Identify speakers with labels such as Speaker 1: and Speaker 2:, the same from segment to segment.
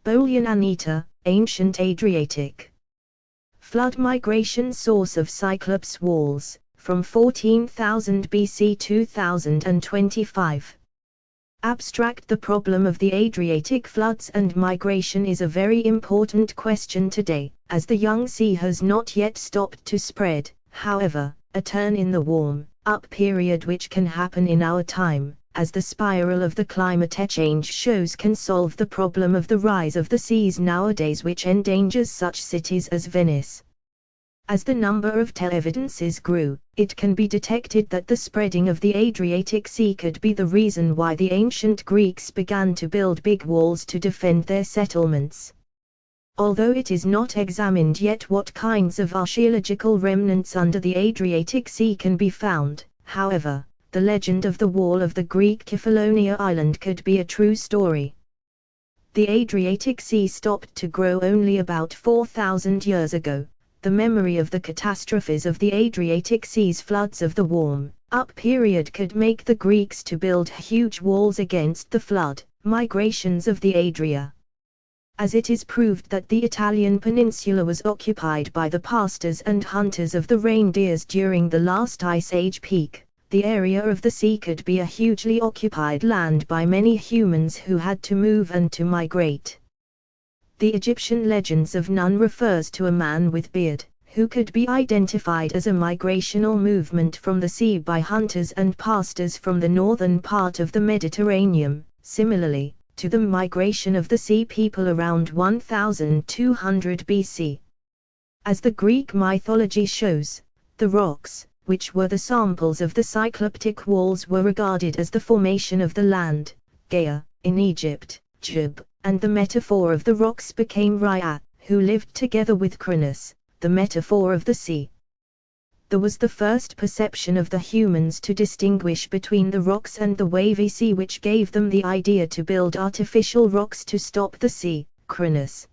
Speaker 1: Bolyán Anita, ancient Adriatic flood migration source of Cyclops walls, from 14,000 BC 2025. Abstract. The problem of the Adriatic floods and migration is a very important question today, as the young sea has not yet stopped to spread. However, a turn in the warm-up period which can happen in our time, as the spiral of the climate change shows, can solve the problem of the rise of the seas nowadays, which endangers such cities as Venice. As the number of evidences grew, it can be detected that the spreading of the Adriatic Sea could be the reason why the ancient Greeks began to build big walls to defend their settlements. Although it is not examined yet what kinds of archaeological remnants under the Adriatic Sea can be found, however, the legend of the wall of the Greek Kefalonia island could be a true story. The Adriatic Sea stopped to grow only about 4,000 years ago. The memory of the catastrophes of the Adriatic Sea's floods of the warm-up period could make the Greeks to build huge walls against the flood migrations of the Adria. As it is proved that the Italian peninsula was occupied by the pastors and hunters of the reindeers during the last Ice Age peak, the area of the sea could be a hugely occupied land by many humans who had to move and to migrate. The Egyptian legends of Nun refers to a man with beard, who could be identified as a migrational movement from the sea by hunters and pastors from the northern part of the Mediterranean, similarly to the migration of the sea people around 1200 BC. As the Greek mythology shows, the rocks, which were the samples of the Cycloptic walls, were regarded as the formation of the land, Gaia, in Egypt, Jub, and the metaphor of the rocks became Rhea, who lived together with Cronus, the metaphor of the sea. There was the first perception of the humans to distinguish between the rocks and the wavy sea, which gave them the idea to build artificial rocks to stop the sea, Cronus.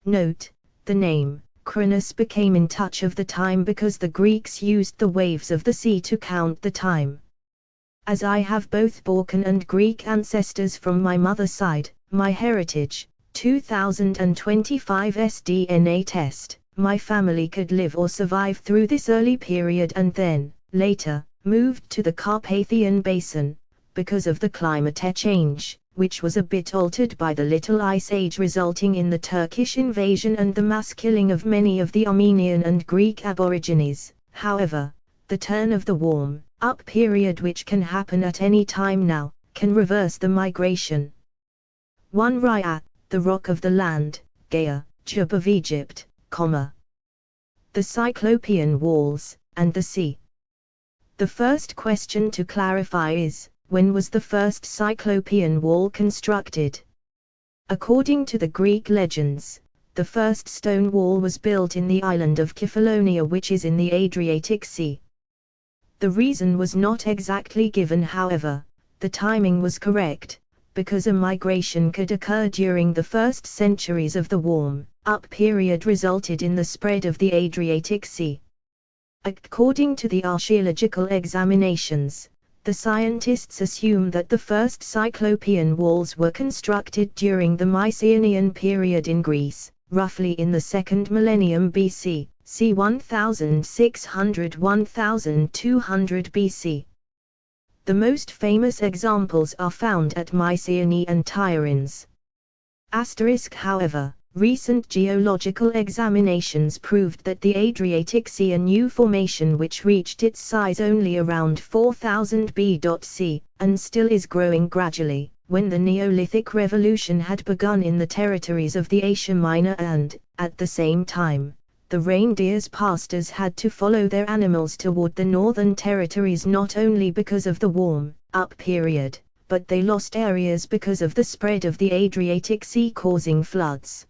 Speaker 1: Note, the name Cronus became in touch of the time because the Greeks used the waves of the sea to count the time. As I have both Balkan and Greek ancestors from my mother's side, my heritage, 2025 DNA test, my family could live or survive through this early period and then, later, moved to the Carpathian Basin, because of the climate change, which was a bit altered by the Little Ice Age, resulting in the Turkish invasion and the mass killing of many of the Armenian and Greek aborigines. However, the turn of the warm-up period, which can happen at any time now, can reverse the migration. 1. Rhea, the rock of the land, Gaia, Jub of Egypt, the Cyclopean walls, and the sea. The first question to clarify is, when was the first Cyclopean wall constructed? According to the Greek legends, the first stone wall was built in the island of Kefalonia, which is in the Adriatic Sea. The reason was not exactly given, however, the timing was correct, because a migration could occur during the first centuries of the warm-up period resulted in the spread of the Adriatic Sea. According to the archaeological examinations, the scientists assume that the first Cyclopean walls were constructed during the Mycenaean period in Greece, roughly in the 2nd millennium BC, c. 1600–1200 BC. The most famous examples are found at Mycenae and Tiryns. However, recent geological examinations proved that the Adriatic Sea, a new formation which reached its size only around 4000 BC, and still is growing gradually, when the Neolithic Revolution had begun in the territories of the Asia Minor and, at the same time, the reindeer's pastors had to follow their animals toward the northern territories, not only because of the warm-up period, but they lost areas because of the spread of the Adriatic Sea causing floods.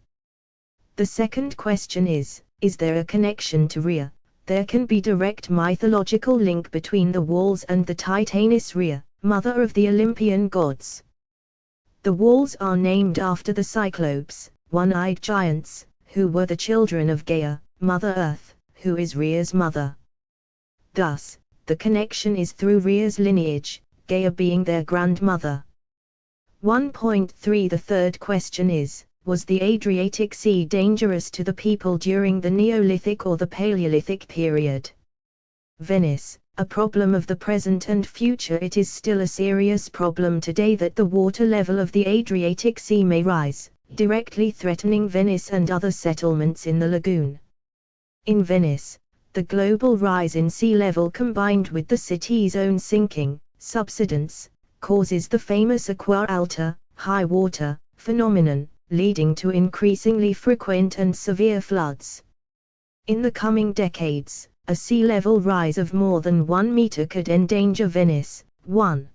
Speaker 1: The second question is there a connection to Rhea? There can be direct mythological link between the walls and the Titaness Rhea, mother of the Olympian gods. The walls are named after the Cyclopes, one-eyed giants, who were the children of Gaia, Mother Earth, who is Rhea's mother. Thus, the connection is through Rhea's lineage, Gaia being their grandmother. 1.3 The third question is, Was the Adriatic Sea dangerous to the people during the Neolithic or the Paleolithic period? Venice, a problem of the present and future. It is still a serious problem today that the water level of the Adriatic Sea may rise, directly threatening Venice and other settlements in the lagoon. In Venice, the global rise in sea level combined with the city's own sinking subsidence causes the famous acqua alta, high water, phenomenon, leading to increasingly frequent and severe floods. In the coming decades, a sea level rise of more than 1 meter could endanger Venice. 1.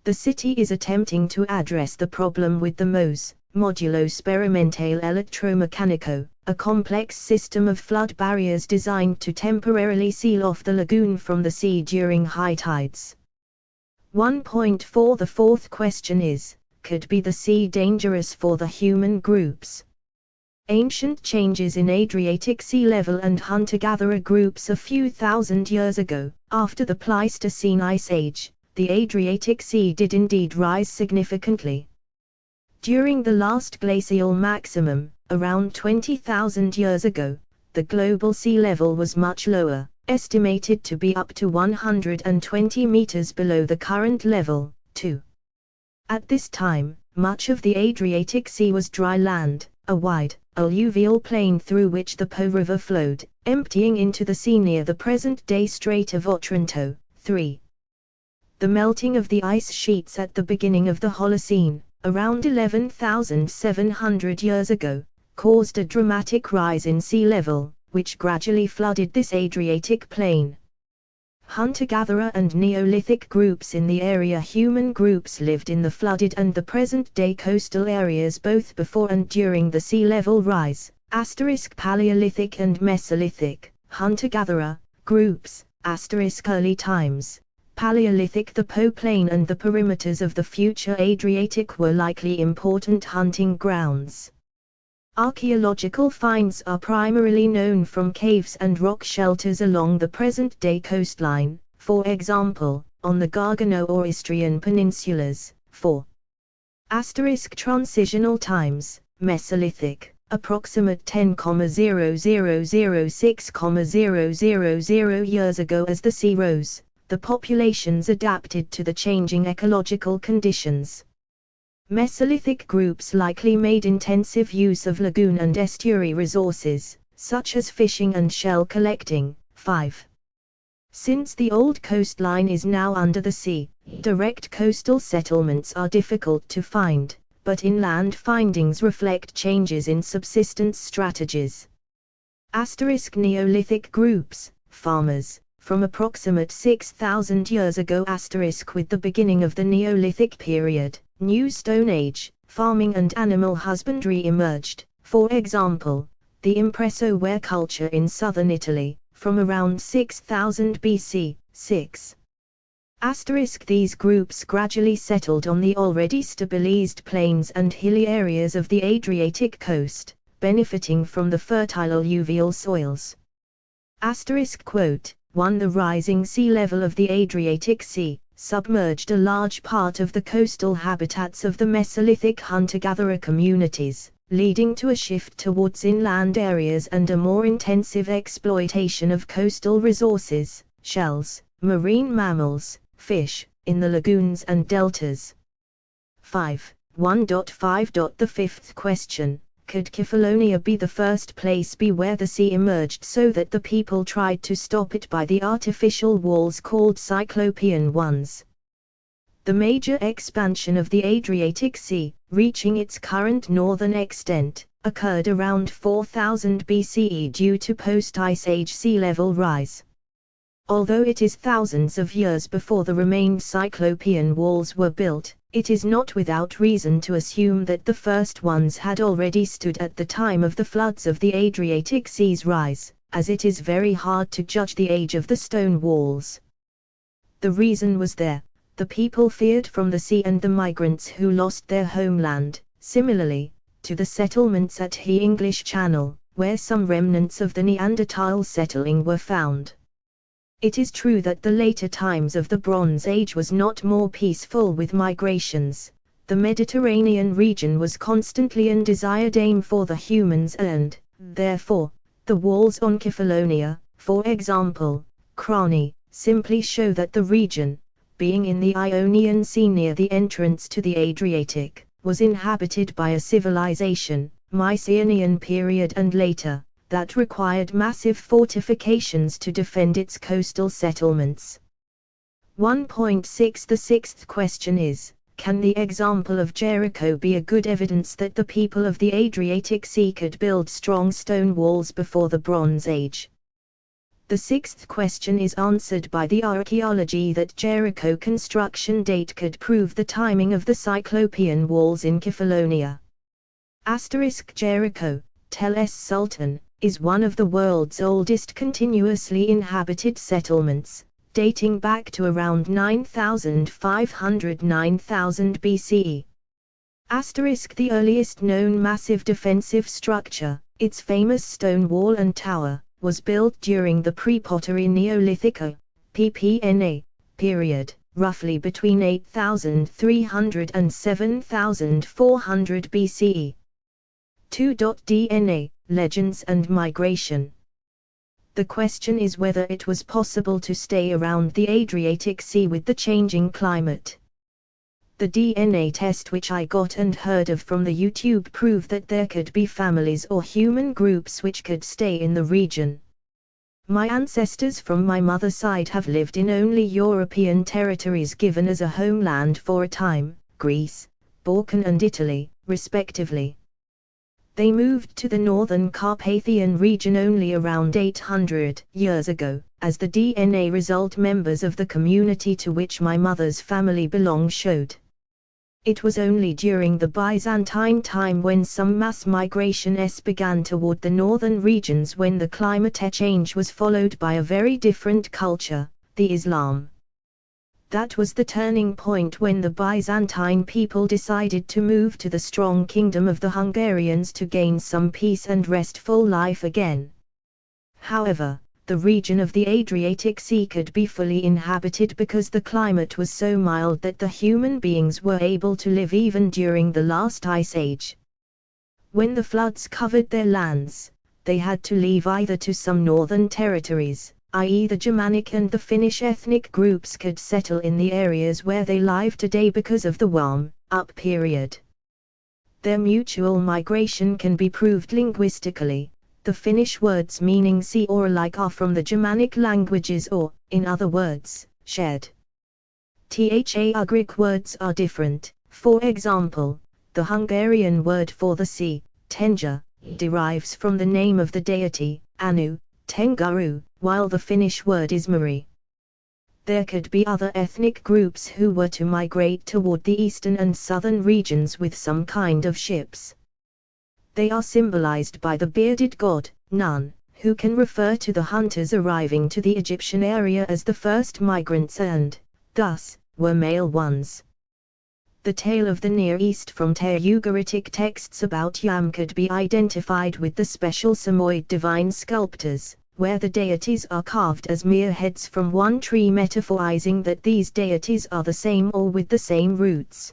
Speaker 1: The city is attempting to address the problem with the MOS, Modulo Sperimentale Elettromeccanico, a complex system of flood barriers designed to temporarily seal off the lagoon from the sea during high tides. 1.4 The fourth question is, could be the sea dangerous for the human groups? Ancient changes in Adriatic sea level and hunter-gatherer groups a few thousand years ago, after the Pleistocene Ice Age, the Adriatic Sea did indeed rise significantly. During the last glacial maximum, around 20,000 years ago, the global sea level was much lower, estimated to be up to 120 meters below the current level. 2. At this time, much of the Adriatic Sea was dry land, a wide, alluvial plain through which the Po River flowed, emptying into the sea near the present-day Strait of Otranto. 3. The melting of the ice sheets at the beginning of the Holocene, around 11,700 years ago, caused a dramatic rise in sea level, which gradually flooded this Adriatic plain. Hunter-gatherer and Neolithic groups in the area. Human groups lived in the flooded and the present-day coastal areas both before and during the sea level rise. Paleolithic and Mesolithic, hunter-gatherer, groups, early times. Paleolithic. The Po Plain and the perimeters of the future Adriatic were likely important hunting grounds. Archaeological finds are primarily known from caves and rock shelters along the present-day coastline, for example, on the Gargano or Istrian peninsulas. 4. Transitional times, Mesolithic, approximate 10,0006,000 years ago. As the sea rose, the populations adapted to the changing ecological conditions. Mesolithic groups likely made intensive use of lagoon and estuary resources, such as fishing and shell collecting. 5. Since the old coastline is now under the sea, direct coastal settlements are difficult to find, but inland findings reflect changes in subsistence strategies. Neolithic groups, farmers, from approximate 6,000 years ago. With the beginning of the Neolithic period, New Stone Age, farming and animal husbandry emerged. For example, the Impresso ware culture in southern Italy, from around 6000 BC. 6. These groups gradually settled on the already stabilized plains and hilly areas of the Adriatic coast, benefiting from the fertile alluvial soils. Quote, 1. The rising sea level of the Adriatic Sea submerged a large part of the coastal habitats of the Mesolithic hunter-gatherer communities, leading to a shift towards inland areas and a more intensive exploitation of coastal resources, shells, marine mammals, fish, in the lagoons and deltas. 5. 1.5. The fifth question, could Kefalonia be the first place where the sea emerged so that the people tried to stop it by the artificial walls called Cyclopean ones? The major expansion of the Adriatic Sea, reaching its current northern extent, occurred around 4000 BCE due to post-Ice Age sea level rise. Although it is thousands of years before the remaining Cyclopean walls were built, it is not without reason to assume that the first ones had already stood at the time of the floods of the Adriatic Sea's rise, as it is very hard to judge the age of the stone walls. The reason was there. The people feared from the sea and the migrants who lost their homeland, similarly to the settlements at the English Channel, where some remnants of the Neanderthal settling were found. It is true that the later times of the Bronze Age was not more peaceful with migrations, The Mediterranean region was constantly an desired aim for the humans and, therefore, the walls on Kefalonia, for example, Crani, simply show that the region, being in the Ionian Sea near the entrance to the Adriatic, was inhabited by a civilization, Mycenaean period and later, that required massive fortifications to defend its coastal settlements. 1.6 The sixth question is, can the example of Jericho be a good evidence that the people of the Adriatic Sea could build strong stone walls before the Bronze Age? The sixth question is answered by the archaeology that Jericho construction date could prove the timing of the Cyclopean walls in Kefalonia. Jericho, Tel Es Sultan, is one of the world's oldest continuously inhabited settlements, dating back to around 9,500–9,000 BCE. The earliest known massive defensive structure, its famous stone wall and tower, was built during the pre-pottery Neolithic (PPNA) period, roughly between 8,300 and 7,400 BCE. 2.DNA, Legends and Migration. The question is whether it was possible to stay around the Adriatic Sea with the changing climate. The DNA test which I got and heard of from the YouTube proved that there could be families or human groups which could stay in the region. My ancestors from my mother's side have lived in only European territories given as a homeland for a time, Greece, Balkan and Italy, respectively. They moved to the northern Carpathian region only around 800 years ago, as the DNA result members of the community to which my mother's family belonged showed. It was only during the Byzantine time when some mass migrations began toward the northern regions when the climate change was followed by a very different culture, the Islam. That was the turning point when the Byzantine people decided to move to the strong kingdom of the Hungarians to gain some peace and restful life again. However, the region of the Adriatic Sea could be fully inhabited because the climate was so mild that the human beings were able to live even during the last ice age. When the floods covered their lands, they had to leave either to some northern territories, i.e. the Germanic and the Finnish ethnic groups could settle in the areas where they live today because of the warm-up period. Their mutual migration can be proved linguistically. The Finnish words meaning sea or like are from the Germanic languages or, in other words, shed. Greek words are different. For example, the Hungarian word for the sea, Tenja, derives from the name of the deity, Anu, Tenguru, while the Finnish word is Mari. There could be other ethnic groups who were to migrate toward the eastern and southern regions with some kind of ships. They are symbolized by the bearded god, Nun, who can refer to the hunters arriving to the Egyptian area as the first migrants and, thus, were male ones. The tale of the Near East from Ugaritic texts about Yam could be identified with the special Samoyed divine sculptors, where the deities are carved as mere heads from one tree, metaphorizing that these deities are the same or with the same roots.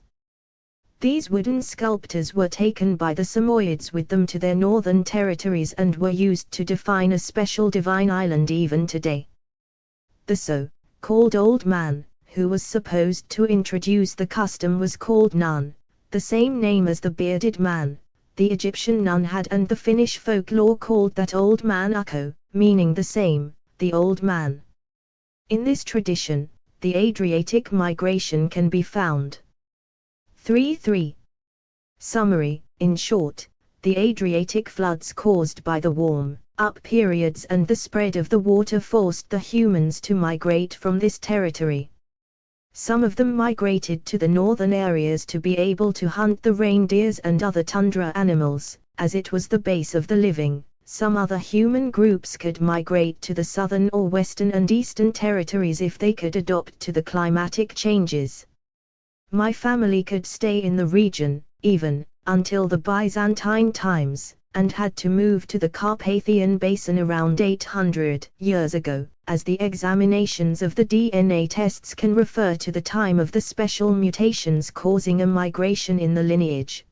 Speaker 1: These wooden sculptures were taken by the Samoyeds with them to their northern territories and were used to define a special divine island even today. The so-called old man, who was supposed to introduce the custom, was called Nun, the same name as the bearded man, the Egyptian nun had, and the Finnish folklore called that old man Ukko, meaning the same, the old man. In this tradition, the Adriatic migration can be found. 3.3. Summary: in short, the Adriatic floods caused by the warm-up periods and the spread of the water forced the humans to migrate from this territory. Some of them migrated to the northern areas to be able to hunt the reindeers and other tundra animals, as it was the base of the living. Some other human groups could migrate to the southern or western and eastern territories if they could adapt to the climatic changes. My family could stay in the region, even, until the Byzantine times, and had to move to the Carpathian Basin around 800 years ago, as the examinations of the DNA tests can refer to the time of the special mutations causing a migration in the lineage.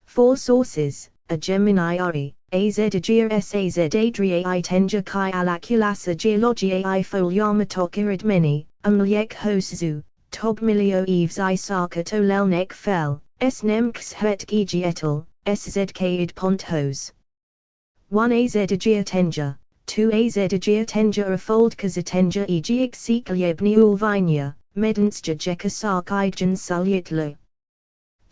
Speaker 1: 4 sources: A Gemini Ari, Az Adria Saz Adria I Tenja Kai Alaculasa Geologiae I Foliamatok Iridmeni, Umliek Hoszu, Tob Milio Eves I Sarkat Olelnek Fel, S Nemks Het Gietal, SZK Id Pont Hose. 1 Az Adria Tenja, 2 Az Adria Tenja Afold Kazatenja Egiek Sekliebni Ulvinia, Medensja Jekasak Idjan Sulyitlo.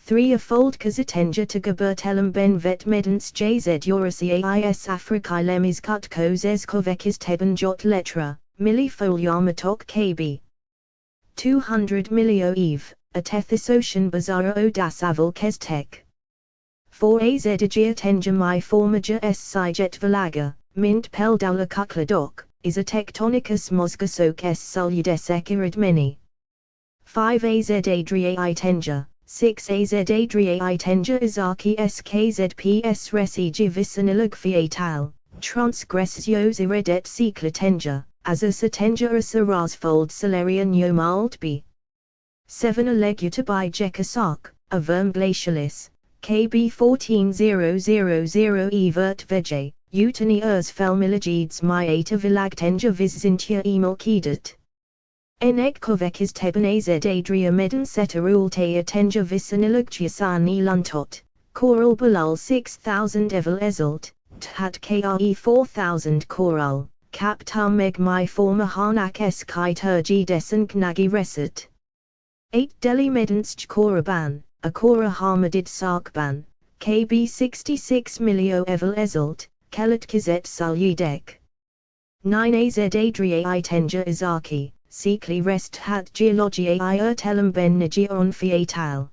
Speaker 1: 3 Afold Kazatenja to Gabertelem Ben Vet Medens JZ Eurasi AIS Afrikai Lemis Kutkos Eskovekis Teben Jot Letra, Milli Foliamatok KB. 200 Milio Eve, Atethis Bazara Odas Aval Kestek. 4 Az Adria Tenja My Formager S Sijet Valaga, Mint Peldaula Kukladok, is a Tectonicus Mosgasok S Suljudes Ekiridmeni. 5 Az Adria I Tenja, 6 Az Adria I Tenja Izaki SKZPS Resigi Visanilug Fietal, Transgressios Iridet Sikla Tenja, Azasa Tenja Asarasfold Salarian Yomald B. 7 Alleguta by Jekasak, a Verm Glacialis, KB 14000 Evert Vege, Utani Felmiligides Myata Vilag Tenja Vizintia Emilkidat. Enek Kovekis Teben Az Adria Meden Setarul Tea Tenja Visanilugchiasani Luntot, Coral Balal 6000 Evil Ezult, Tat Kre 4000 Coral, Kapta Meg My Former Harnak S Kai Turgi Desen Knagi Reset. 8 Delhi Medensch Koraban, a Kora Harmadid Sarkban, KB 66 Milio Evil Ezult, Kelet Kizet Sulyudek. 9 Az Adria I Tenja Izaki, Sikli Rest Hat Geologiae I Ertelem Ben Nagion Fietal.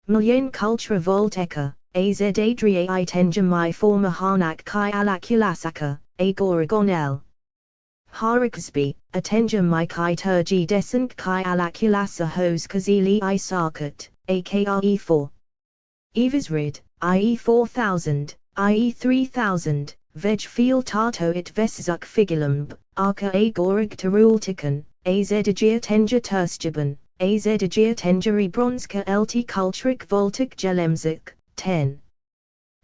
Speaker 1: Milyen Cultura Volteca, Az Adria I Tenja My Former Harnak Kai Alaculasaka, A Goragonel. Haraksby, Atenja My Kai Turgi Descent Kai Alaculasa Hos Kazili I Sarkat, AKRE 4. Evisrid, IE 4000, IE 3000, Veg Fiel Tato It Vesizuk Figulumb, Arca A Gorig Tarultikan, Az Adria Tenja Turstjaban, Az Adria Tenja Bronska LT Kultrik Voltic Jelemzik, 10.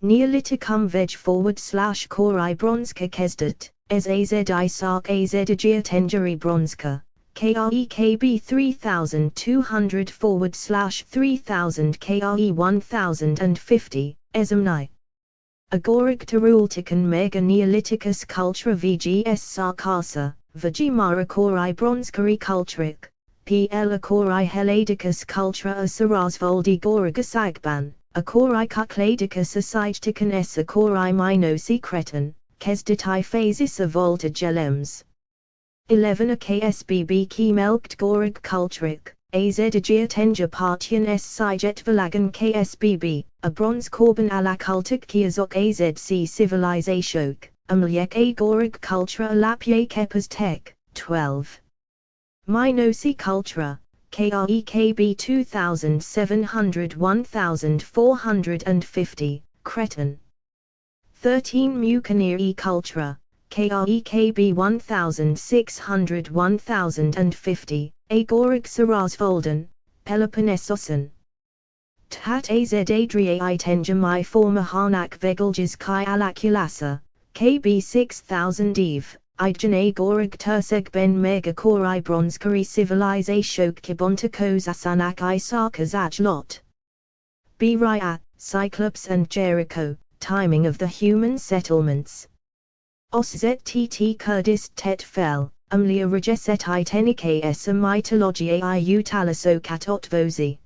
Speaker 1: Neolithicum Veg / Kori Bronska Kesdat, as Az I Sark Az Adria Tenja Bronska, KREKB 3200 / 3000 KRE 1050, Esmni. Agoric Tarultican Mega Neolithicus Cultura VGS Sarkasa, Vagimara Kori Bronskari Kultrik, PL Akori Heladicus Cultura Asarasvoldi Gorigus Agban, Akori Kukladicus Asijtican S Akori Minosi Cretan, Kesditai Phasis of Volta Gelems. 11 A KSBB Kemelkt Gorig Kultrik, Az Adria Tenja Partian S Sijet Valagan KSBB, a Bronze Korban Alakultik Kiazok AZC Civilizatiok, Umliek A Gorig Cultura Lapye Kepas Tek, 12. Minosi Cultura, KREKB 2700 1450, Cretan. 13 Mukaniri Cultura, KREKB 1600 1050, Agoric Sarasvolden, Peloponnesosan. Tat Az Adria I Tenja My Former Harnak Vegelges Kai Alaculasa, KB 6000 Eve, Idjan Agoric Turseg Ben Mega Kori Bronskari Civilizatiok Kibontakos Asanak I Sarkas Lot. B. Raya, Cyclops and Jericho, Timing of the Human Settlements. Oszett Kurdis Tet Fel, Umlia Regeset I Tenikas a Mythologiae I Utalaso Katot Vozi.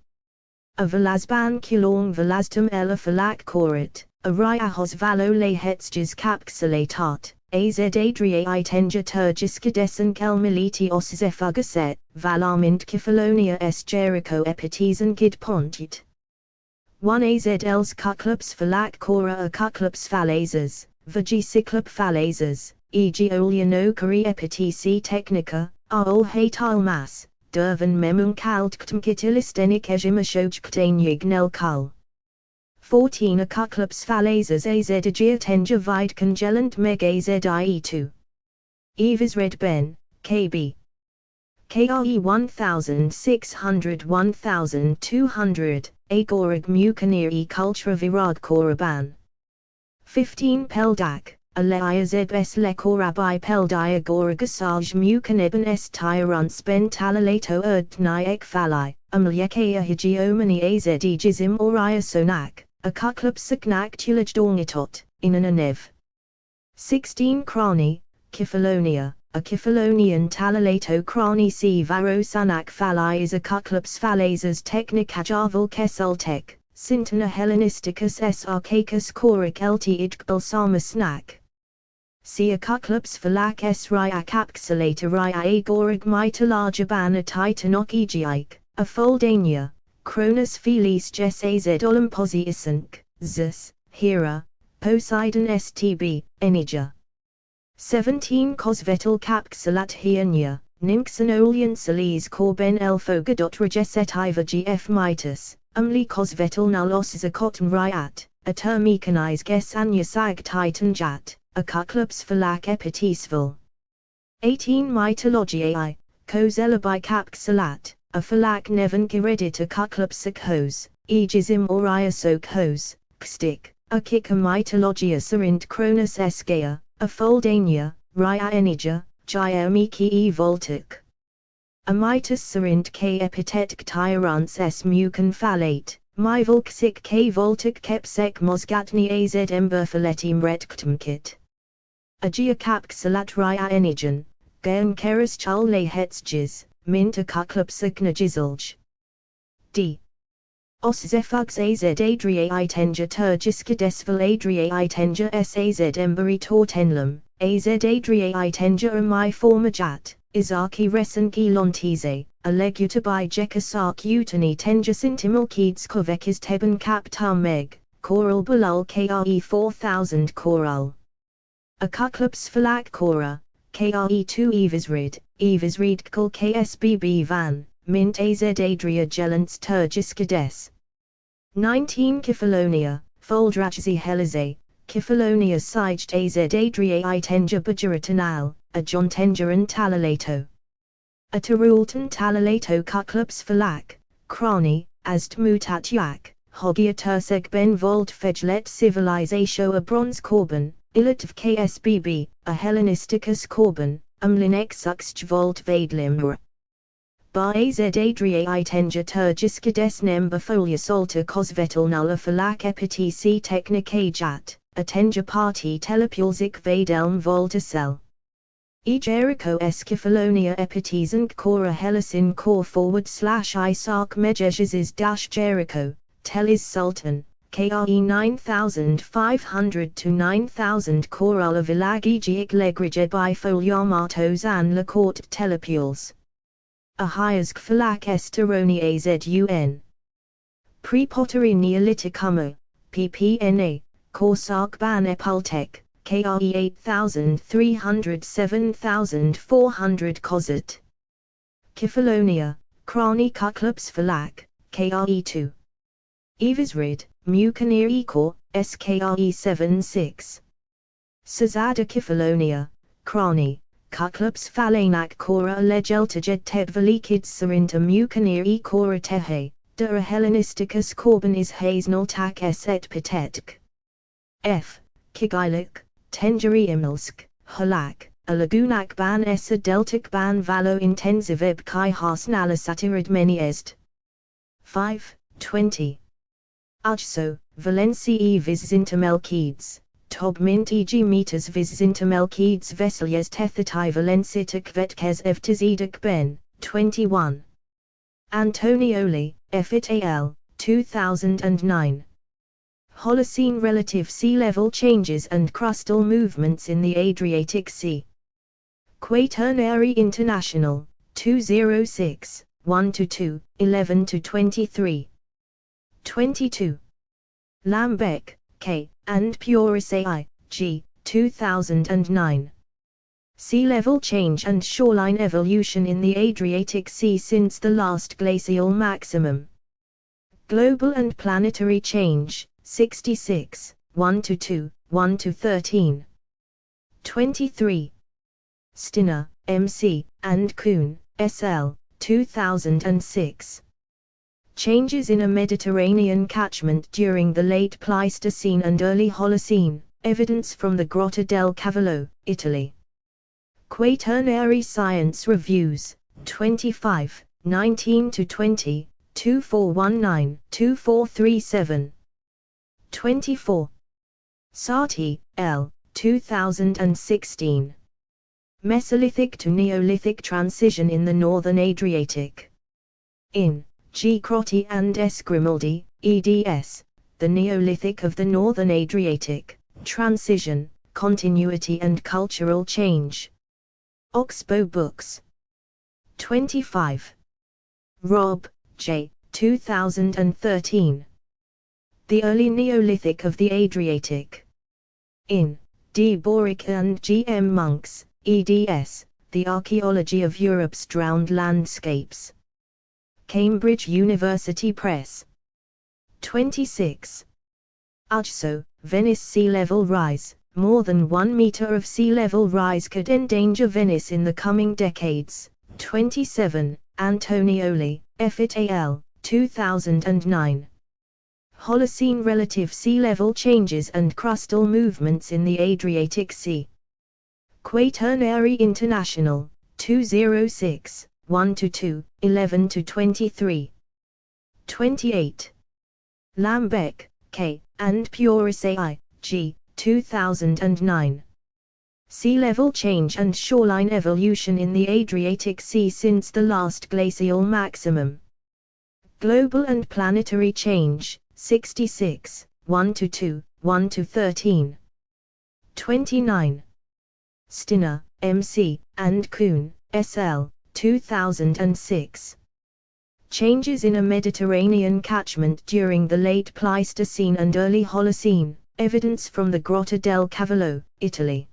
Speaker 1: A Velazban Kulong Velaztum Ella Falak Korit, a Ryahos Valo Lehetjes Kapxalatat, Az Adria I Tenja Turgiskadesen Kelmiliti Oszefugaset, Valamint Kefalonia S Jericho Epitesen Gid Pontit. 1 Az Els Kuklups Falak Kora a Kuklups Falazes, Vagicyclop Falazes, e.g. Olianokari Epitesi Technica, Aol Hatal Mas, Dervan Memung Kaltktum Kitilistenik Ejimashojktain Yignel Kul. 14 Acuclops phalasas az Adria vide congelant meg az ie2. Eves red ben, kb. KRE 1600 1200, Agorag mukaniri cultura virag koraban. 15 Peldak, Alea zbs lekorabi peldia goragusaj mukaneben s tyrants ben talalato erdniak phali, umlyekaya higiomani azegizim oria sonak, Acuclopsaknak tulaj inanev. 16 Krani, Kefalonia. A Kefalonian talalato krani si varo sanak phali is Acuclops phalasas technicajaval kesultek, sintana hellenisticus s archicus coric lt idgbal samasnak. Si Acuclops phalak s rya capsulata rya agorag mitalajaban a titanok egiike, a foldania, Cronus felis jes az olymposi isank, Zeus, Hera, Poseidon stb, Enija. 17 Cosvetal capsulat hienia, Nymxanolian salis corben elfoga. Regeset iva gf mitus, umli cosvetal nalos zakotan ryat, a termicanize ges anya sag titan jat, Acuclops phalak epitisval. 18 Mytologiae, Coselabi capsulat, a phalak nevan giredit Acuclopsic hose, Egizim oriasok hose, Kstik, a kika mytologia serint Cronus esgea, a foldania, rya enija, Giamiki e voltic. A mitus serint k epithetic tyrants s mucan phalate, myvolksik k voltic kepsek mosgatni az emberfaletim retktumkit. A geocapsulat rya enijan, Gaen keris chul le hetzges, mint Acuclopsic najizulj. D. Os zefugs az Adriae tenja turgiska desval Adriae tenja s az emberi tortenlum, az Adriae tenja ami formajat, izaki resenki lontize, a leguta by jekasark utani tenja sintimilkids kovekis teben kaptar meg, coral bulul kre 4000 coral. Acuclops phalak cora, kre2 Evesrid kul ksbb van, mint az Adria gelants turgiska des. 19 Kefalonia, Foldrachzi helize, Kefalonia siged az Adriae tenja bajuratanal, a John tenjaran talalato. A Tarultan talalato Cuclops phalak, Krani, as tmutat yak, Hogia turseg ben vold fejlet civilizatio a bronze corban, ilatv ksbb, a Hellenisticus corban, umlinexux volt vadlimur. Ba az Adriae tenja turgiska des nemba folia solta cosvetal nulla phalak epitc technicae jat, a tenja party telepulsic vadelm volta cell. E Jericho s Kefalonia epitizank cora helisin core / isark mejesis dash Jericho, telis sultan, kre 9500 to 9000 corala vilagigic legrige by foliamatos an la court telepules. A hyask phalak esteroni azun. Pre-pottery Neolithicum, ppna, Korsak ban epultek, kre 8300 7400 Kozet. Kefalonia, Krani Cuclops phalak, kre2. Evesrid, Mukanir Ekor, skre 76. Sazada Kefalonia, Krani, Cuclops phalanak cora legeltajed tedvalikid sarinta mukanir e cora tehe, dura Hellenisticus corban is haznal tak et patetk. F. Kigilik, Tenjeri Imilsk, Halak, a lagunak ban essa deltic ban valo intensiveb kai hasnala satirid meni est. 5, 20. Ajso, Valencii vizinta Melkides. Tob mint eg meters vizinta Melkides veselyes tethatai valencitic vetkes evtizedic ben, 21. Antonioli, Effit al. 2009. Holocene relative sea level changes and crustal movements in the Adriatic Sea. Quaternary International, 206, 1-2, 11-23. 22. Lambeck, K. and Puris A.I., G. 2009. Sea level change and shoreline evolution in the Adriatic Sea since the last glacial maximum. Global and planetary change, 66, 1-2, 1-13. 23. Stinner, M.C., and Kuhn, S.L., 2006. Changes in a Mediterranean catchment during the late Pleistocene and early Holocene, evidence from the Grotta del Cavallo, Italy. Quaternary Science Reviews, 25, 19-20, 2419-2437. 24. Sarti, L., 2016. Mesolithic to Neolithic Transition in the Northern Adriatic. In G. Crotti and S. Grimaldi, eds, The Neolithic of the Northern Adriatic, Transition, Continuity and Cultural Change. Oxbow Books. 25. Robb, J. 2013. The Early Neolithic of the Adriatic. In D. Borick and G. M. Monks, eds, The Archaeology of Europe's Drowned Landscapes. Cambridge University Press. 26. Ugso, Venice sea level rise. More than 1 meter of sea level rise could endanger Venice in the coming decades. 27. Antonioli, F. et al., 2009. Holocene relative sea level changes and crustal movements in the Adriatic Sea. Quaternary International, 206, 1-2, 11-23. 28. Lambeck, K., and Purisay I, G., 2009. Sea level change and shoreline evolution in the Adriatic Sea since the last glacial maximum. Global and Planetary Change, 66, 1-2, 1-13. 29. Stinner, M.C., and Kuhn, S.L., 2006. Changes in a Mediterranean catchment during the late Pleistocene and early Holocene, evidence from the Grotta del Cavallo, Italy.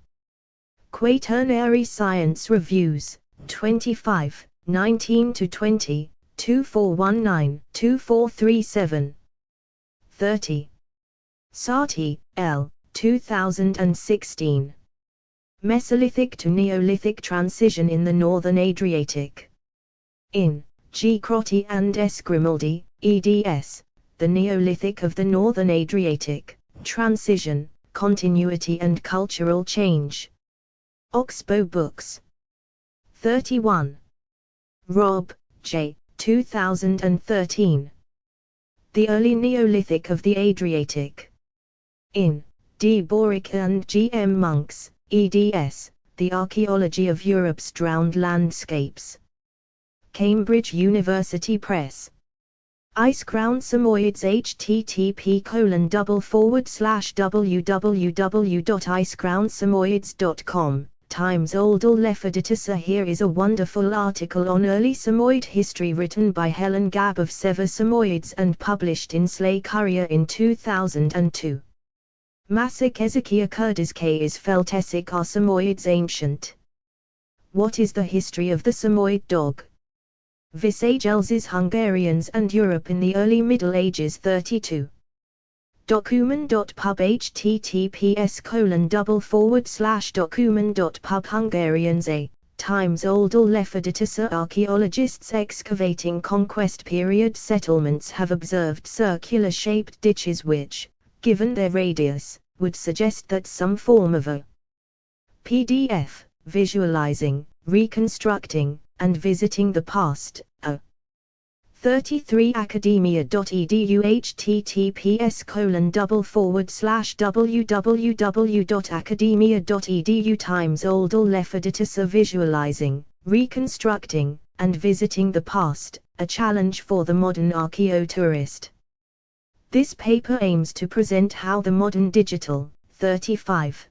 Speaker 1: Quaternary Science Reviews, 25, 19-20, 2419-2437. 30. Sarti, L., 2016. Mesolithic to Neolithic Transition in the Northern Adriatic. In G. Crotti and S. Grimaldi, eds, The Neolithic of the Northern Adriatic, Transition, Continuity and Cultural Change. Oxbow Books. 31. Robb, J., 2013. The Early Neolithic of the Adriatic. In D. Borick and G. M. Monks, eds, The Archaeology of Europe's Drowned Landscapes. Cambridge University Press. Ice Crown Samoyeds http://www.icecrownsamoyeds.com Times Old Lefeditisa. Here is a wonderful article on early Samoyed history written by Helen Gabb of Sever Samoyeds and published in Slay Courier in 2002. Masak Ezekia Kurdiske is Feltesik are Samoyeds ancient. What is the history of the Samoyed dog? Visagelses Hungarians and Europe in the Early Middle Ages 32. Document.pub https://document.pub Hungarians A. Times Old Lefeditisa. Archaeologists excavating conquest period settlements have observed circular shaped ditches which, given their radius, would suggest that some form of a PDF, visualizing, reconstructing, and visiting the past, a 33 academia.edu https://www.academia.edu Times Old Lefeditisa. Visualizing, reconstructing, and visiting the past, a challenge for the modern archaeotourist. This paper aims to present how the modern digital, 35.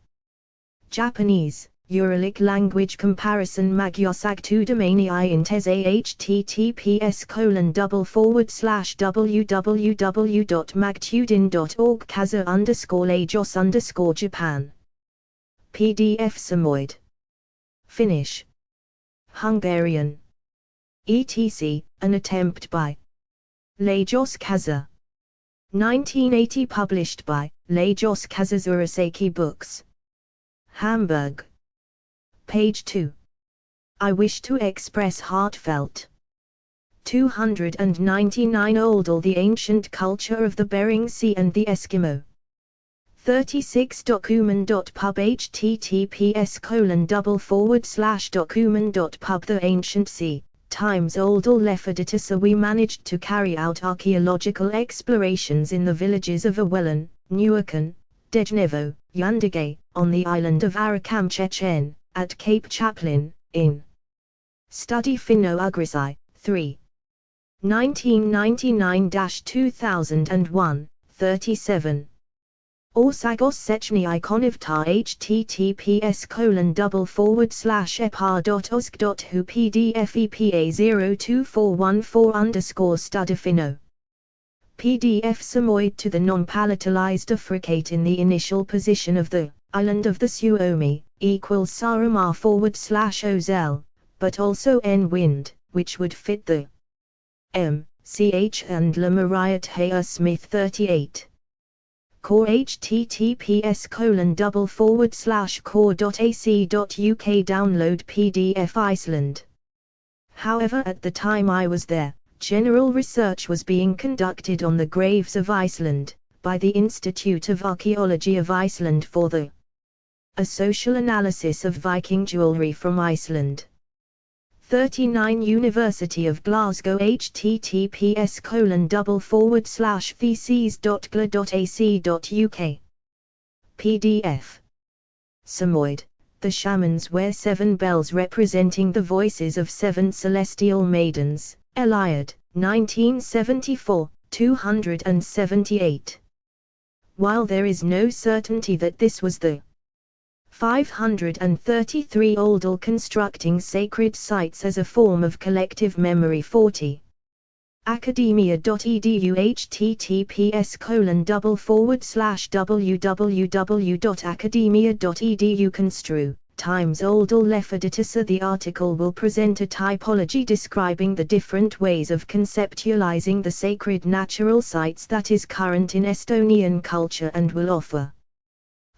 Speaker 1: Japanese, Uralic language comparison Magyosag to Domaini Intese https://www.magtudin.org kaza_lajos_Japan. PDF Samoyed. Finnish. Hungarian. etc. An attempt by Lajos Kaza. 1980, published by Lajos Kazazuraseki Books. Hamburg. Page 2. I wish to express heartfelt 299 Oldal, the ancient culture of the Bering Sea and the Eskimo. 36 Document.pub https://document.pub The ancient sea, times Oldal Lefaditasa. We managed to carry out archaeological explorations in the villages of Awellan, Newarken, Dejnevo, Yandigay, on the island of Arakam Chechen, at Cape Chaplin, in Study Finno Ugrisai, 3. 1999-2001, 37. Orsagos Sechny Ikonivtar https://epar.osk.hu pdf epa 02414_studifino. PDF Samoyed to the non-palatalized affricate in the initial position of the island of the Suomi, equals Saramar /Ozel, but also N wind, which would fit the M, CH and Lamariat Haya Smith 38. Core https://core.ac.uk Download PDF Iceland. However, at the time I was there, general research was being conducted on the graves of Iceland, by the Institute of Archaeology of Iceland for a social analysis of Viking jewelry from Iceland. 39 University of Glasgow https://theses.gla.ac.uk. PDF. Samoyed. The shamans wear 7 bells representing the voices of 7 celestial maidens. Eliad, 1974, 278. While there is no certainty that this was the 533 Oldal constructing sacred sites as a form of collective memory. 40. Academia.edu https://www.academia.edu construe, times Oldal Lefaditasa. The article will present a typology describing the different ways of conceptualizing the sacred natural sites that is current in Estonian culture and will offer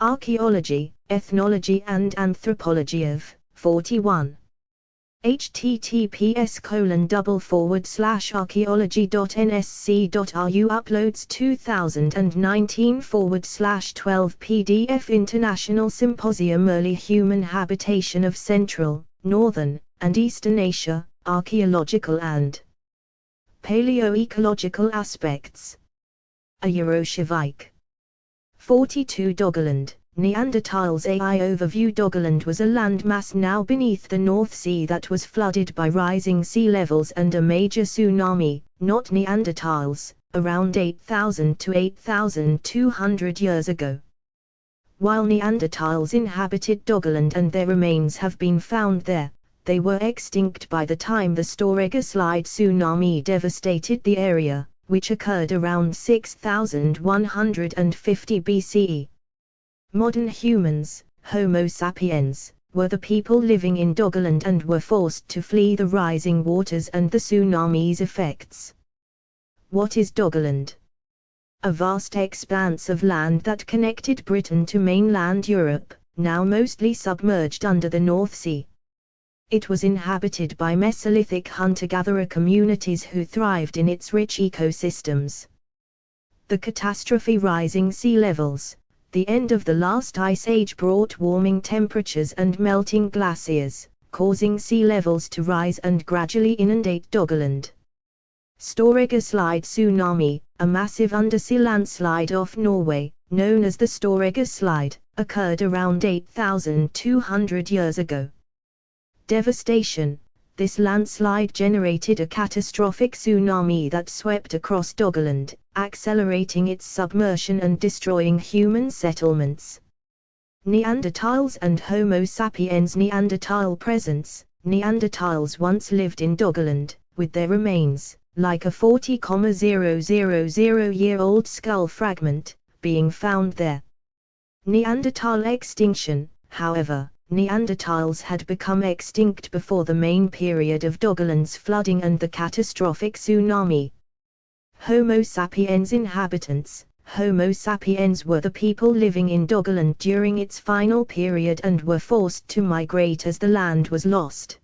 Speaker 1: archaeology, ethnology and anthropology of 41. https://archaeology.nsc.ru uploads 2019/12 PDF International Symposium Early Human Habitation of Central, Northern, and Eastern Asia, Archaeological and Paleoecological Aspects. A Euroshavike. 42 Doggerland, Neanderthals AI Overview. Doggerland was a landmass now beneath the North Sea that was flooded by rising sea levels and a major tsunami, not Neanderthals, around 8,000 to 8,200 years ago. While Neanderthals inhabited Doggerland and their remains have been found there, they were extinct by the time the Storegga slide tsunami devastated the area, which occurred around 6150 BCE. Modern humans, Homo sapiens, were the people living in Doggerland and were forced to flee the rising waters and the tsunami's effects. What is Doggerland? A vast expanse of land that connected Britain to mainland Europe, now mostly submerged under the North Sea. It was inhabited by Mesolithic hunter-gatherer communities who thrived in its rich ecosystems. The catastrophe rising sea levels, the end of the last ice age brought warming temperatures and melting glaciers, causing sea levels to rise and gradually inundate Doggerland. Storegga slide tsunami, a massive undersea landslide off Norway, known as the Storegga slide, occurred around 8,200 years ago. Devastation. This landslide generated a catastrophic tsunami that swept across Doggerland, accelerating its submersion and destroying human settlements. Neanderthals and Homo sapiens. Neanderthal presence. Neanderthals once lived in Doggerland, with their remains, like a 40,000-year-old skull fragment, being found there. Neanderthal extinction. However, Neanderthals had become extinct before the main period of Doggerland's flooding and the catastrophic tsunami. Homo sapiens inhabitants. Homo sapiens were the people living in Doggerland during its final period and were forced to migrate as the land was lost.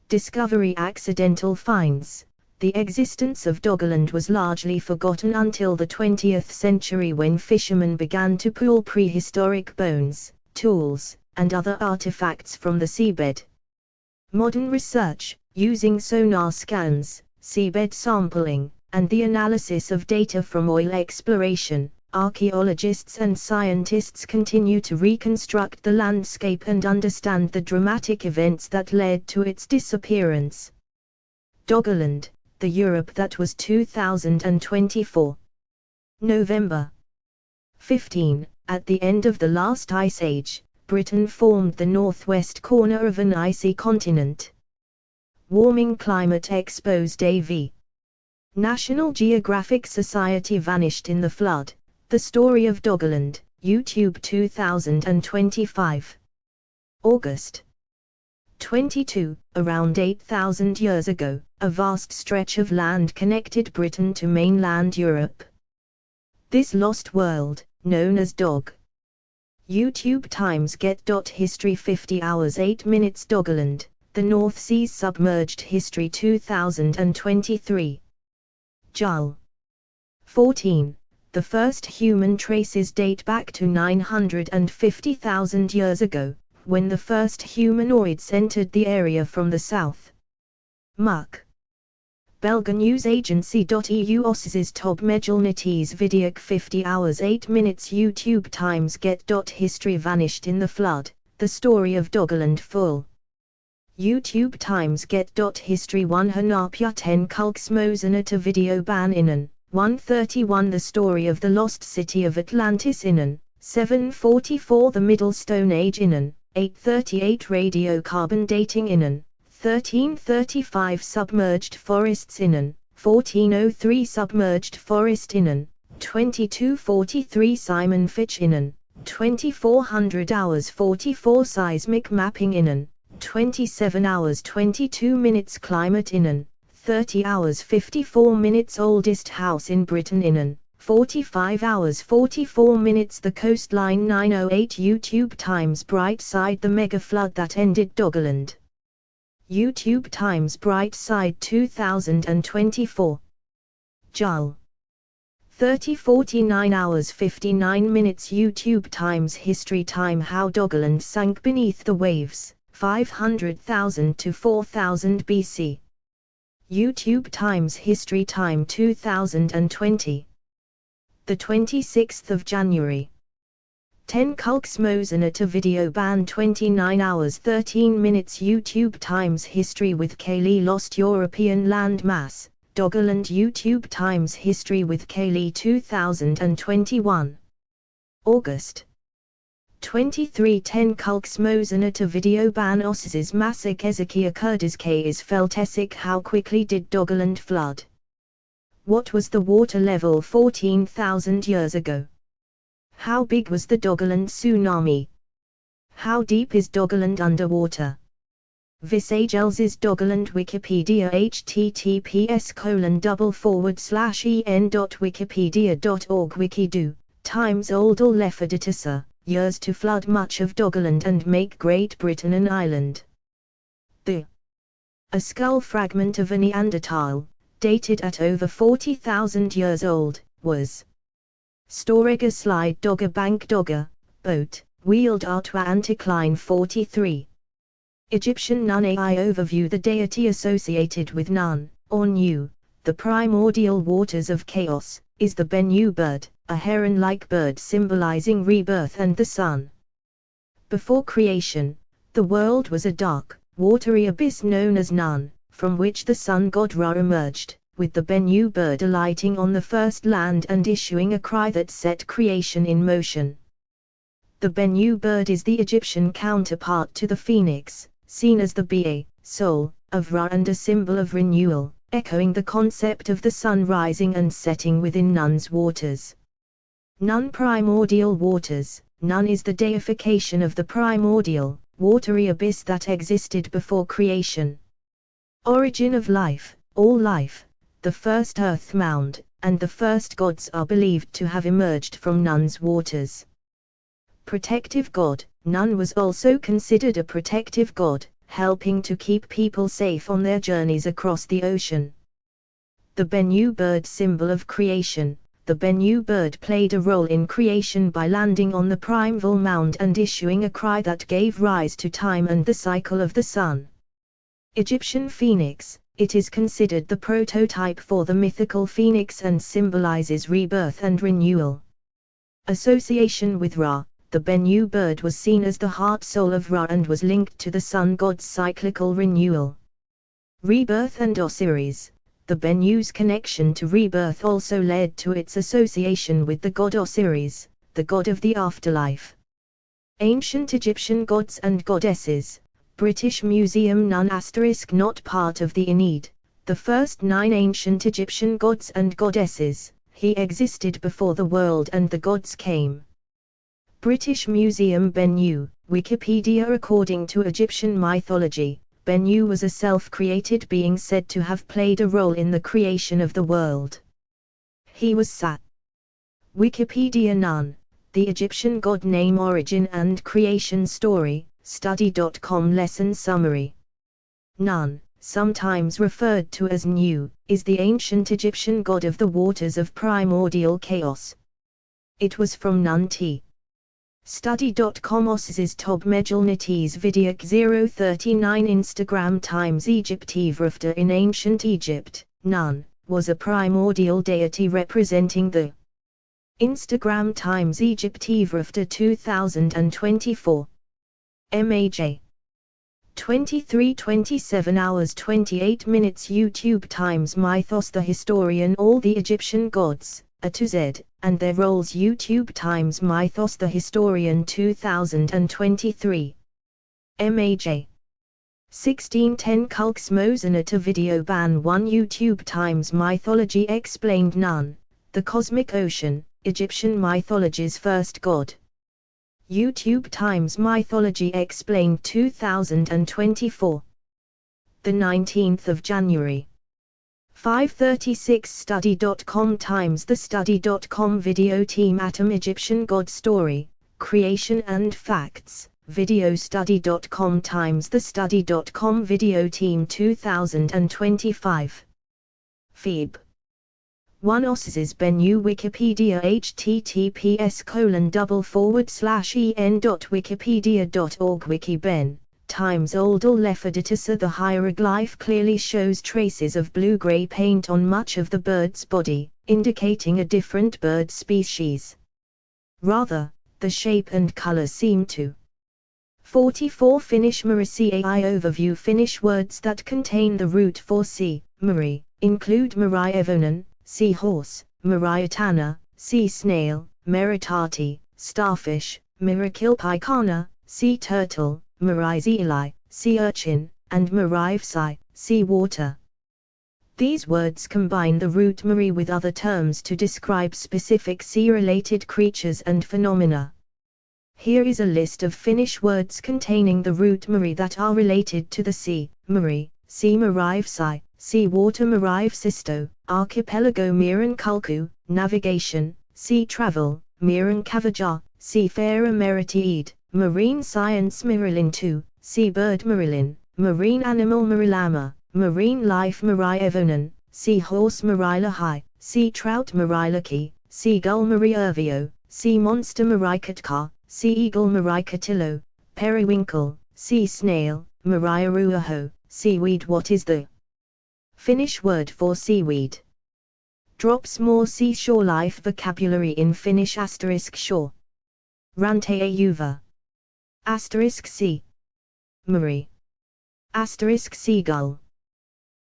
Speaker 1: Discovery. Accidental finds. The existence of Doggerland was largely forgotten until the 20th century when fishermen began to pull prehistoric bones, tools, and other artifacts from the seabed. Modern research, using sonar scans, seabed sampling, and the analysis of data from oil exploration, archaeologists and scientists continue to reconstruct the landscape and understand the dramatic events that led to its disappearance. Doggerland, the Europe that was 2024. November 15. At the end of the last ice age, Britain formed the northwest corner of an icy continent. Warming climate exposed AV. National Geographic Society vanished in the flood. The Story of Doggerland, YouTube 2025. August 22. Around 8,000 years ago, a vast stretch of land connected Britain to mainland Europe. This lost world, known as Dog. YouTube Times Get. History 50 hours 8 minutes Doggerland, the North Sea's submerged history 2023. Jul. 14. The first human traces date back to 950,000 years ago, when the first humanoids entered the area from the south. Muck. Belga news agency.eu Osses Tob Mejalnites Vidiak 50 hours 8 minutes YouTube Times Get. History vanished in the flood, the story of Doggerland full. YouTube Times Get. History 1 Hanapya 10 Kulksmosanata video ban inan, 131 The story of the lost city of Atlantis inan, 744 The Middle Stone Age inan, 838 Radiocarbon dating inan, 1335 Submerged forests inan, 1403 Submerged forest inan, 2243 Simon Fitch inan, 2400 hours 44 Seismic mapping inan, 27 hours 22 minutes Climate inan, 30 hours 54 minutes Oldest house in Britain inan, 45 hours 44 minutes The coastline 908 YouTube Times Bright Side The mega flood that ended Doggerland. YouTube Times Bright Side 2024. Jul. 30 49 hours 59 minutes YouTube Times History Time How Doggerland sank beneath the waves, 500,000 to 4,000 BC. YouTube Times History Time 2020. The 26th of January. 10 Kulksmosanata video ban 29 hours 13 minutes YouTube Times History with Kaylee Lost European land mass, Doggerland YouTube Times History with Kaylee 2021. August 23 10 Kulksmosanata video ban Osses Masak Ezekia Kurdiske is Feltesik How quickly did Doggerland flood? What was the water level 14,000 years ago? How big was the Doggerland tsunami? How deep is Doggerland underwater? Visagels Doggerland Wikipedia https://en.wikipedia.org Wikido, Times Oldal Lefaditasa, years to flood much of Doggerland and make Great Britain an island. A skull fragment of a Neanderthal, dated at over 40,000 years old, was Storega slide Dogger bank Dogger, boat, wheeled Artwa anticline 43. Egyptian Nun AI overview The deity associated with Nun, or Nu, the primordial waters of chaos, is the Bennu bird, a heron-like bird symbolizing rebirth and the sun. Before creation, the world was a dark, watery abyss known as Nun, from which the sun god Ra emerged, with the Bennu bird alighting on the first land and issuing a cry that set creation in motion. The Bennu bird is the Egyptian counterpart to the phoenix, seen as the Ba, soul, of Ra and a symbol of renewal, echoing the concept of the sun rising and setting within Nun's waters. Nun primordial waters. Nun is the deification of the primordial, watery abyss that existed before creation. Origin of life. All life, the first earth mound, and the first gods are believed to have emerged from Nun's waters. Protective god, Nun was also considered a protective god, helping to keep people safe on their journeys across the ocean. The Bennu bird, symbol of creation. The Bennu bird played a role in creation by landing on the primeval mound and issuing a cry that gave rise to time and the cycle of the sun. Egyptian phoenix, it is considered the prototype for the mythical phoenix and symbolizes rebirth and renewal. Association with Ra, the Bennu bird was seen as the heart-soul of Ra and was linked to the sun god's cyclical renewal. Rebirth and Osiris. The Bennu's connection to rebirth also led to its association with the god Osiris, the god of the afterlife. Ancient Egyptian gods and goddesses. British Museum Nun * not part of the Aeneid. The first 9 ancient Egyptian gods and goddesses. He existed before the world and the gods came. British Museum Bennu, Wikipedia. According to Egyptian mythology, Bennu was a self-created being said to have played a role in the creation of the world. He was Sat. Wikipedia Nun, the Egyptian god name, origin and creation story, study.com lesson summary. Nun, sometimes referred to as Nu, is the ancient Egyptian god of the waters of primordial chaos. It was from Nun t. Study.com. Osiris Tob Megalnites Vidyak 039 Instagram times Egyptivravta. In ancient Egypt, Nun was a primordial deity representing the Instagram times Egyptivravta 2024. MAJ 23:27 hours 28 minutes. YouTube times Mythos the historian. All the Egyptian gods, A to Z, and their roles. YouTube times Mythos the historian 2023. MAJ 1610 Kulks Mosanata video ban 1. YouTube times Mythology explained. Nun, the cosmic ocean, Egyptian mythology's first god. YouTube times Mythology explained 2024. The 19th of January. 5:36 Study.com times the Study.com video team. Atom Egyptian god story, creation and facts. Video Study.com times the Study.com video team 2025. Phoebe 1. Osiris Bennu Wikipedia https://en.wikipedia.org Wiki Ben times Oldal Lefaditasa. The hieroglyph clearly shows traces of blue-gray paint on much of the bird's body, indicating a different bird species. Rather, the shape and color seem to. 44 Finnish Maricai overview. Finnish words that contain the root for sea, Mari, include Marievonen, sea horse, Mariatana, sea snail, Meritati, starfish, Mirakilpaikana, sea turtle, Marizeli, sea urchin, and Marivsai, sea water. These words combine the root Mari with other terms to describe specific sea-related creatures and phenomena. Here is a list of Finnish words containing the root Mari that are related to the sea: Mari, sea Marivsai, sea water Marivsisto, archipelago Merenkulku, navigation, sea travel, Merenkavaja, seafarer Meritiid, marine science Marilyn 2, seabird Marilyn, marine animal Marilama, marine life Marievonen, sea horse Marilahai, sea trout Marilaki, seagull Mariurvio, sea monster Marikatka, sea eagle Marikatillo, periwinkle, sea snail, Mariaruaho, seaweed. What is the Finnish word for seaweed? Drops more seashore life vocabulary in Finnish * shore. Ranteajuva. * sea. Mari. * seagull.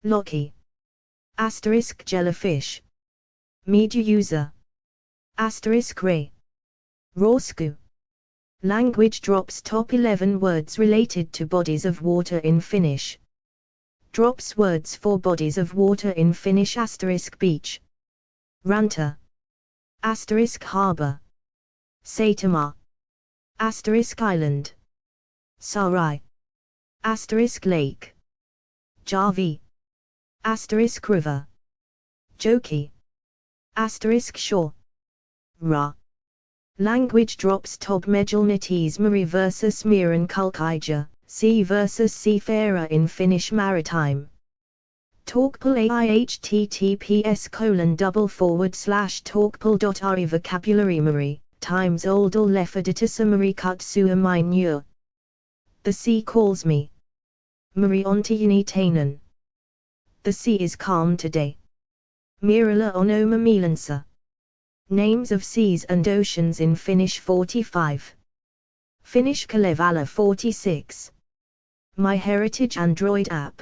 Speaker 1: Loki. * jellyfish. Medusa. * ray. Rorsku. Language drops top 11 words related to bodies of water in Finnish. Drops words for bodies of water in Finnish * beach. Ranta. * harbor. Saitama. * island. Sarai. * lake. Jarvi. * river. Joki. Asterisk shore. Ra. Language drops Tob Mejalnites Mari versus Miran Kulkija, sea versus seafarer in Finnish maritime. Talkpool AI https://talkpool.ri vocabulary Mari, times oldal lefaditisa Mari kutsua minur. The sea calls me. Mari ontiyinitainen. The sea is calm today. Mirala onoma milansa. Names of seas and oceans in Finnish 45. Finnish Kalevala 46. My Heritage Android app.